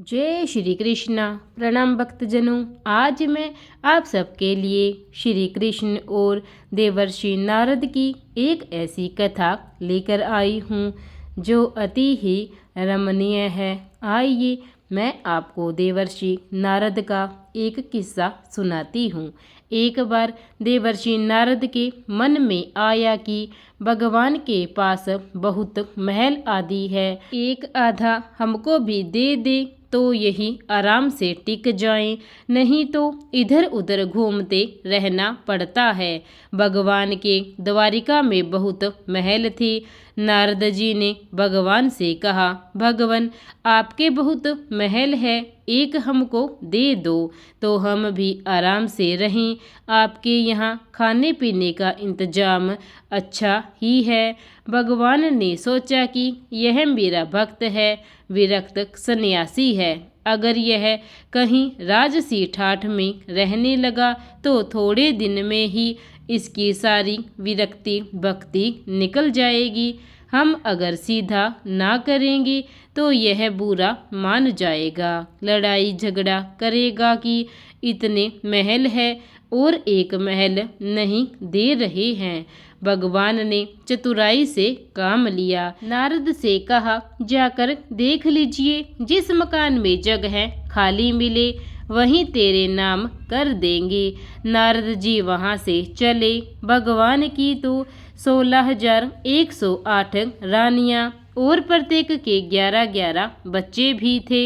जय श्री कृष्णा। प्रणाम भक्तजनों। आज मैं आप सबके लिए श्री कृष्ण और देवर्षि नारद की एक ऐसी कथा लेकर आई हूँ जो अति ही रमणीय है। आइए मैं आपको देवर्षि नारद का एक किस्सा सुनाती हूँ। एक बार देवर्षि नारद के मन में आया कि भगवान के पास बहुत महल आदि है, एक आधा हमको भी दे दे तो यही आराम से टिक जाएं, नहीं तो इधर उधर घूमते रहना पड़ता है। भगवान के द्वारिका में बहुत महल थे। नारद जी ने भगवान से कहा, भगवान आपके बहुत महल है, एक हमको दे दो तो हम भी आराम से रहें। आपके यहाँ खाने पीने का इंतजाम अच्छा ही है। भगवान ने सोचा कि यह मेरा भक्त है, विरक्त सन्यासी है, अगर यह कहीं राजसी ठाठ में रहने लगा तो थोड़े दिन में ही इसकी सारी विरक्ति भक्ति निकल जाएगी। हम अगर सीधा ना करेंगे तो यह बुरा मान जाएगा, लड़ाई झगड़ा करेगा कि इतने महल है और एक महल नहीं दे रहे हैं। भगवान ने चतुराई से काम लिया। नारद से कहा, जाकर देख लीजिए, जिस मकान में जगह खाली मिले वहीं तेरे नाम कर देंगे। नारद जी वहां से चले। भगवान की तो 16,108 रानियां और प्रत्येक के 11-11 बच्चे भी थे।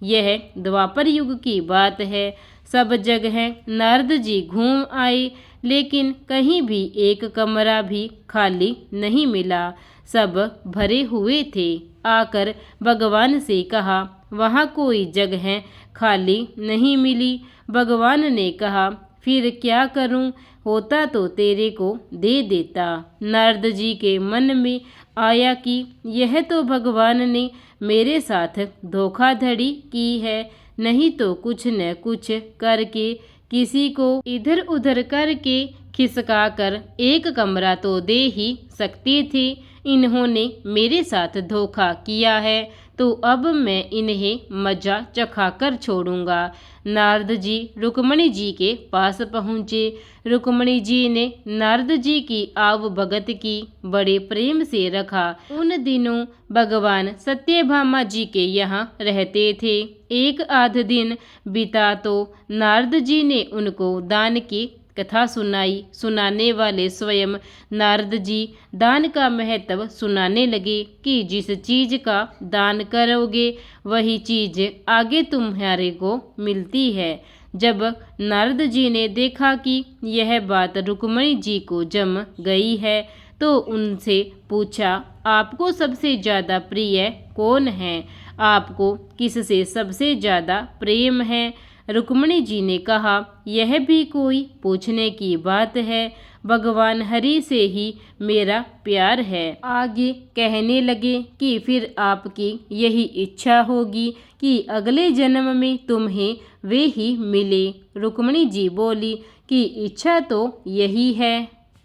यह द्वापर युग की बात है। सब जगह नारद जी घूम आए, लेकिन कहीं भी एक कमरा भी खाली नहीं मिला, सब भरे हुए थे। आकर भगवान से कहा, वहाँ कोई जगह खाली नहीं मिली। भगवान ने कहा, फिर क्या करूं, होता तो तेरे को दे देता। नारद जी के मन में आया कि यह तो भगवान ने मेरे साथ धोखाधड़ी की है, नहीं तो कुछ न कुछ करके किसी को इधर उधर करके खिसका कर एक कमरा तो दे ही सकती थी। इन्होंने मेरे साथ धोखा किया है तो अब मैं इन्हें मजा चखा कर छोड़ूंगा। नारद जी रुक्मणी जी के पास पहुँचे। रुक्मणी जी ने नारद जी की आव भगत की बड़े प्रेम से रखा। उन दिनों भगवान सत्यभामा जी के यहाँ रहते थे। एक आध दिन बीता तो नारद जी ने उनको दान की कथा सुनाई। सुनाने वाले स्वयं नारद जी दान का महत्व सुनाने लगे कि जिस चीज का दान करोगे वही चीज आगे तुम्हारे को मिलती है। जब नारद जी ने देखा कि यह बात रुक्मणी जी को जम गई है तो उनसे पूछा, आपको सबसे ज़्यादा प्रिय कौन है, आपको किससे सबसे ज़्यादा प्रेम है। रुक्मणी जी ने कहा, यह भी कोई पूछने की बात है, भगवान हरि से ही मेरा प्यार है। आगे कहने लगे कि फिर आपकी यही इच्छा होगी कि अगले जन्म में तुम्हें वे ही मिले। रुक्मणी जी बोली कि इच्छा तो यही है।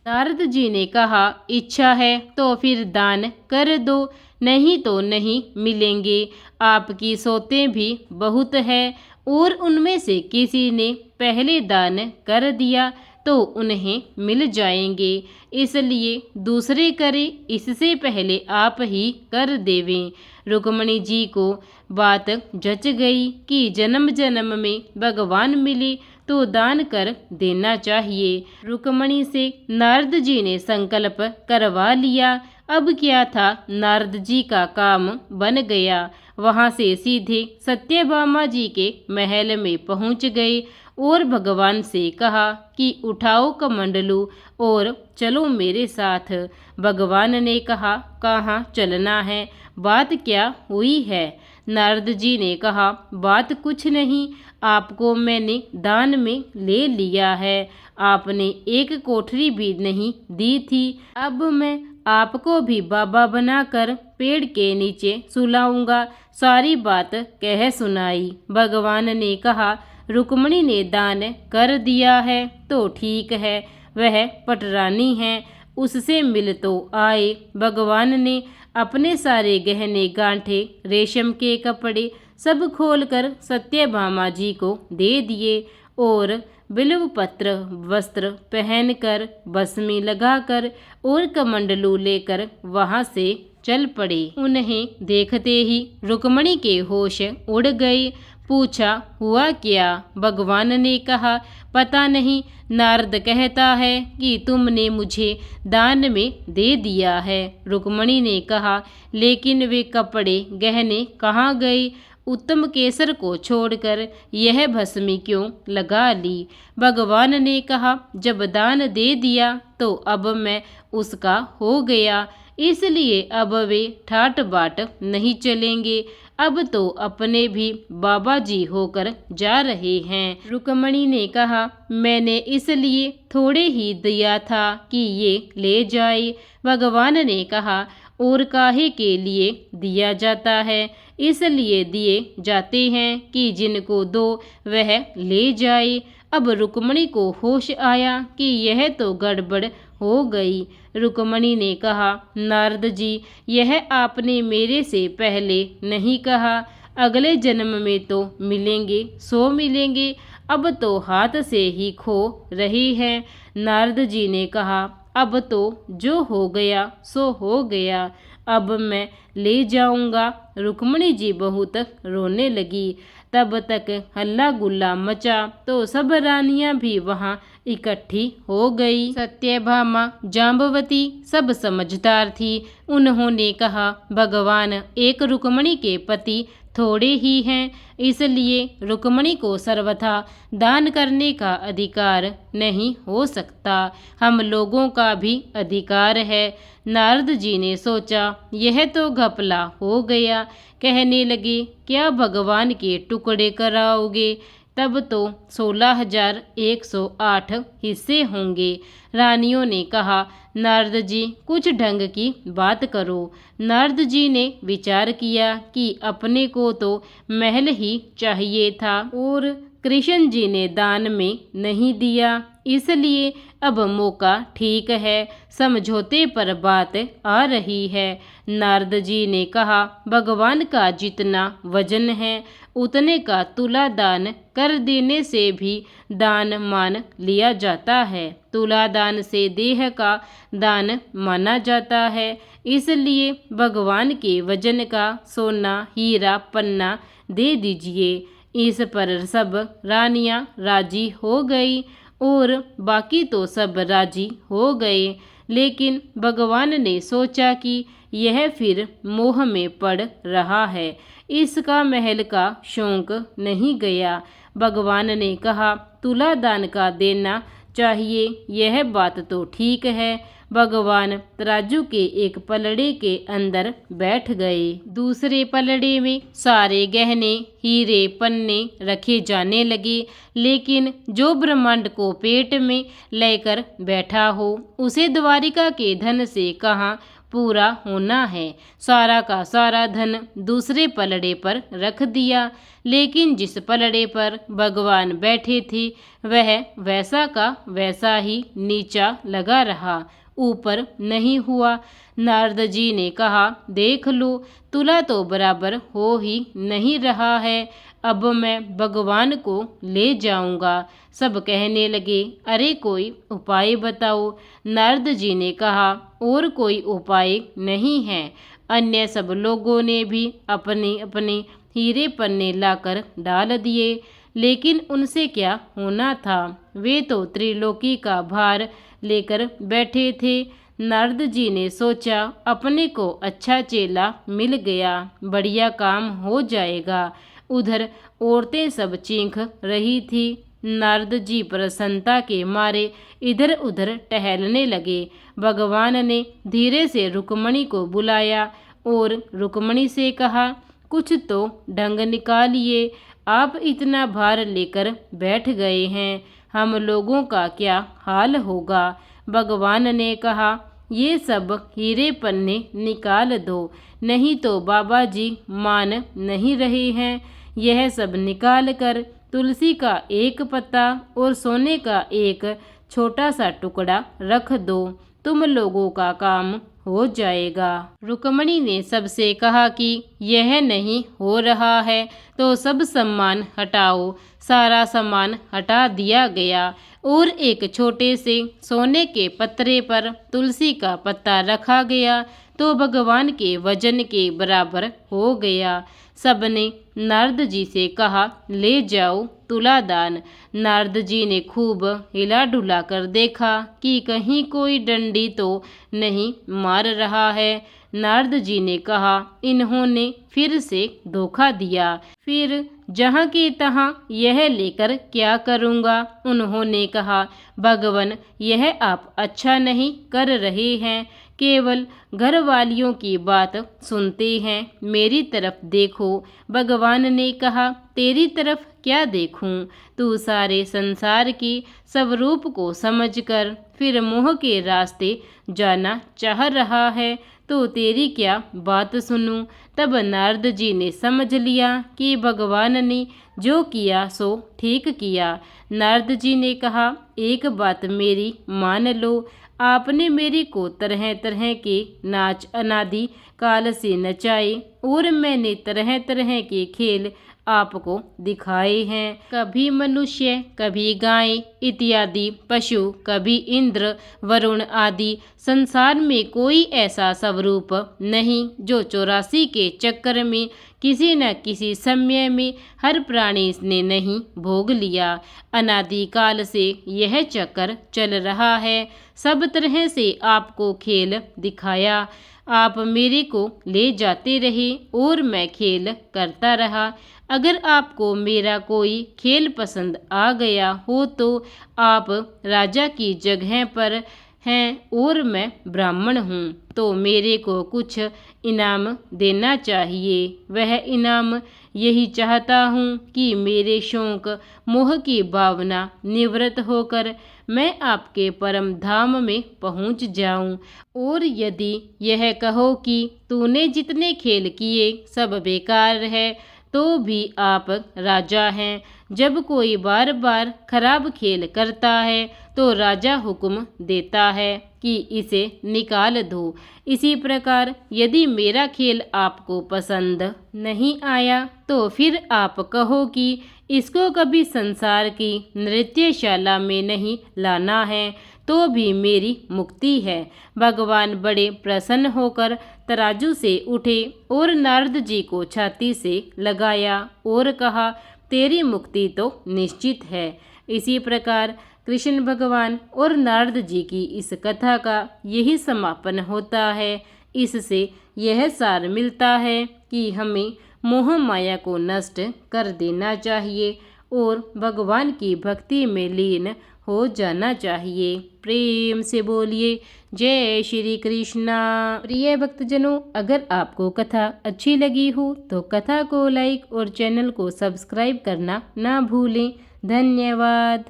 नारद जी ने कहा, इच्छा है तो फिर दान कर दो, नहीं तो नहीं मिलेंगे। आपकी सोतें भी बहुत है और उनमें से किसी ने पहले दान कर दिया तो उन्हें मिल जाएंगे, इसलिए दूसरे करें, इससे पहले आप ही कर देवें। रुक्मणी जी को बात जच गई कि जन्म जन्म में भगवान मिले तो दान कर देना चाहिए। रुक्मणी से नारद जी ने संकल्प करवा लिया। अब क्या था, नारद जी का काम बन गया। वहां से सीधे सत्यभामा जी के महल में पहुंच गए और भगवान से कहा कि उठाओ कमंडलू और चलो मेरे साथ। भगवान ने कहा, कहाँ चलना है, बात क्या हुई है। नारद जी ने कहा, बात कुछ नहीं, आपको मैंने दान में ले लिया है, आपने एक कोठरी भी नहीं दी थी। अब मैं आपको भी बाबा बनाकर पेड़ के नीचे सुलाऊंगा। सारी बात कह सुनाई। भगवान ने कहा, रुक्मणी ने दान कर दिया है तो ठीक है, वह पटरानी है, उससे मिल तो आए। भगवान ने अपने सारे गहने गांठे, रेशम के कपड़े सब खोलकर सत्यभामा जी को दे दिए और बिल्व पत्र वस्त्र पहनकर भस्मी लगाकर और कमंडलू लेकर वहां से चल पड़े। उन्हें देखते ही रुक्मणी के होश उड़ गए। पूछा, हुआ क्या? भगवान ने कहा, पता नहीं, नारद कहता है कि तुमने मुझे दान में दे दिया है। रुक्मणी ने कहा, लेकिन वे कपड़े गहने कहाँ गए? उत्तम केसर को छोड़कर यह भस्मी क्यों लगा ली? भगवान ने कहा, जब दान दे दिया तो अब मैं उसका हो गया, इसलिए अब वे ठाट बाट नहीं चलेंगे। अब तो अपने भी बाबा जी होकर जा रहे हैं। रुक्मणी ने कहा, मैंने इसलिए थोड़े ही दिया था कि ये ले जाए। भगवान ने कहा, और काहे के लिए दिया जाता है? इसलिए दिए जाते हैं कि जिनको दो वह ले जाए। अब रुक्मणी को होश आया कि यह तो गड़बड़ हो गई। रुक्मणी ने कहा, नारद जी, यह आपने मेरे से पहले नहीं कहा। अगले जन्म में तो मिलेंगे सो मिलेंगे, अब तो हाथ से ही खो रही है। नारद जी ने कहा, अब तो जो हो गया सो हो गया, अब मैं ले जाऊंगा। रुक्मणी जी बहुत रोने लगी। तब तक हल्ला गुल्ला मचा तो सब रानियां भी वहां इकट्ठी हो गई। सत्यभामा, जाम्बवती सब समझदार थी। उन्होंने कहा, भगवान एक रुक्मणी के पति थोड़े ही हैं, इसलिए रुक्मणी को सर्वथा दान करने का अधिकार नहीं हो सकता। हम लोगों का भी अधिकार है। नारद जी ने सोचा, यह तो घपला हो गया। कहने लगे, क्या भगवान के टुकड़े कराओगे? तब तो 16,108 हिस्से होंगे। रानियों ने कहा, नारद जी कुछ ढंग की बात करो। नारद जी ने विचार किया कि अपने को तो महल ही चाहिए था और कृष्ण जी ने दान में नहीं दिया, इसलिए अब मौका ठीक है, समझौते पर बात आ रही है। नारद जी ने कहा, भगवान का जितना वजन है उतने का तुला दान कर देने से भी दान मान लिया जाता है। तुला दान से देह का दान माना जाता है, इसलिए भगवान के वजन का सोना हीरा पन्ना दे दीजिए। इस पर सब रानियां राजी हो गई और बाकी तो सब राजी हो गए। लेकिन भगवान ने सोचा कि यह फिर मोह में पड़ रहा है, इसका महल का शौक नहीं गया। भगवान ने कहा, तुला दान का देना चाहिए, यह बात तो ठीक है। भगवान तराजू के एक पलड़े के अंदर बैठ गए। दूसरे पलड़े में सारे गहने हीरे पन्ने रखे जाने लगे, लेकिन जो ब्रह्मांड को पेट में लेकर बैठा हो उसे द्वारिका के धन से कहाँ पूरा होना है। सारा का सारा धन दूसरे पलड़े पर रख दिया, लेकिन जिस पलड़े पर भगवान बैठे थे वह वैसा का वैसा ही नीचा लगा रहा, ऊपर नहीं हुआ। नारद जी ने कहा, देख लो, तुला तो बराबर हो ही नहीं रहा है, अब मैं भगवान को ले जाऊंगा। सब कहने लगे, अरे कोई उपाय बताओ। नारद जी ने कहा, और कोई उपाय नहीं है। अन्य सब लोगों ने भी अपने अपने हीरे पन्ने लाकर डाल दिए, लेकिन उनसे क्या होना था, वे तो त्रिलोकी का भार लेकर बैठे थे। नारद जी ने सोचा, अपने को अच्छा चेला मिल गया, बढ़िया काम हो जाएगा। उधर औरतें सब चीख रही थी। नारद जी प्रसन्नता के मारे इधर उधर टहलने लगे। भगवान ने धीरे से रुक्मणी को बुलाया और रुक्मणी से कहा, कुछ तो ढंग निकालिए, आप इतना भार लेकर बैठ गए हैं, हम लोगों का क्या हाल होगा। भगवान ने कहा, ये सब हीरे पन्ने निकाल दो, नहीं तो बाबा जी मान नहीं रहे हैं। यह सब निकाल कर तुलसी का एक पत्ता और सोने का एक छोटा सा टुकड़ा रख दो, तुम लोगों का काम हो जाएगा। रुक्मणी ने सबसे कहा कि यह नहीं हो रहा है तो सब सामान हटाओ। सारा सामान हटा दिया गया और एक छोटे से सोने के पत्रे पर तुलसी का पत्ता रखा गया तो भगवान के वजन के बराबर हो गया। सबने नारद जी से कहा, ले जाओ तुलादान। नारद जी ने खूब हिला डुला कर देखा कि कहीं कोई डंडी तो नहीं मार रहा है। नारद जी ने कहा, इन्होंने फिर से धोखा दिया, फिर जहाँ के तहाँ यह लेकर क्या करूँगा। उन्होंने कहा, भगवान यह आप अच्छा नहीं कर रहे हैं, केवल घर वालियों की बात सुनते हैं, मेरी तरफ देखो। भगवान ने कहा, तेरी तरफ क्या देखूं? तू सारे संसार की स्वरूप को समझकर फिर मोह के रास्ते जाना चाह रहा है तो तेरी क्या बात सुनूं। तब नारद जी ने समझ लिया कि भगवान ने जो किया सो ठीक किया। नारद जी ने कहा, एक बात मेरी मान लो, आपने मेरे को तरह तरह के नाच अनादि काल से नचाए और मैंने तरह तरह के खेल आपको दिखाए हैं। कभी मनुष्य, कभी गाय इत्यादि पशु, कभी इंद्र वरुण आदि। संसार में कोई ऐसा स्वरूप नहीं जो 84 के चक्कर में किसी न किसी समय में हर प्राणी ने नहीं भोग लिया। अनादिकाल से यह चक्कर चल रहा है। सब तरह से आपको खेल दिखाया, आप मेरे को ले जाते रहे और मैं खेल करता रहा। अगर आपको मेरा कोई खेल पसंद आ गया हो तो आप राजा की जगह पर हैं और मैं ब्राह्मण हूँ तो मेरे को कुछ इनाम देना चाहिए। वह इनाम यही चाहता हूँ कि मेरे शौक मोह की भावना निवृत्त होकर मैं आपके परम धाम में पहुँच जाऊँ। और यदि यह कहो कि तूने जितने खेल किए सब बेकार है तो भी आप राजा हैं। जब कोई बार बार खराब खेल करता है तो राजा हुक्म देता है कि इसे निकाल दो। इसी प्रकार यदि मेरा खेल आपको पसंद नहीं आया तो फिर आप कहो कि इसको कभी संसार की नृत्यशाला में नहीं लाना है तो भी मेरी मुक्ति है। भगवान बड़े प्रसन्न होकर तराजू से उठे और नारद जी को छाती से लगाया और कहा, तेरी मुक्ति तो निश्चित है। इसी प्रकार कृष्ण भगवान और नारद जी की इस कथा का यही समापन होता है। इससे यह सार मिलता है कि हमें मोह माया को नष्ट कर देना चाहिए और भगवान की भक्ति में लीन हो जाना चाहिए। प्रेम से बोलिए जय श्री कृष्णा। प्रिय भक्तजनों, अगर आपको कथा अच्छी लगी हो तो कथा को लाइक और चैनल को सब्सक्राइब करना ना भूलें। धन्यवाद।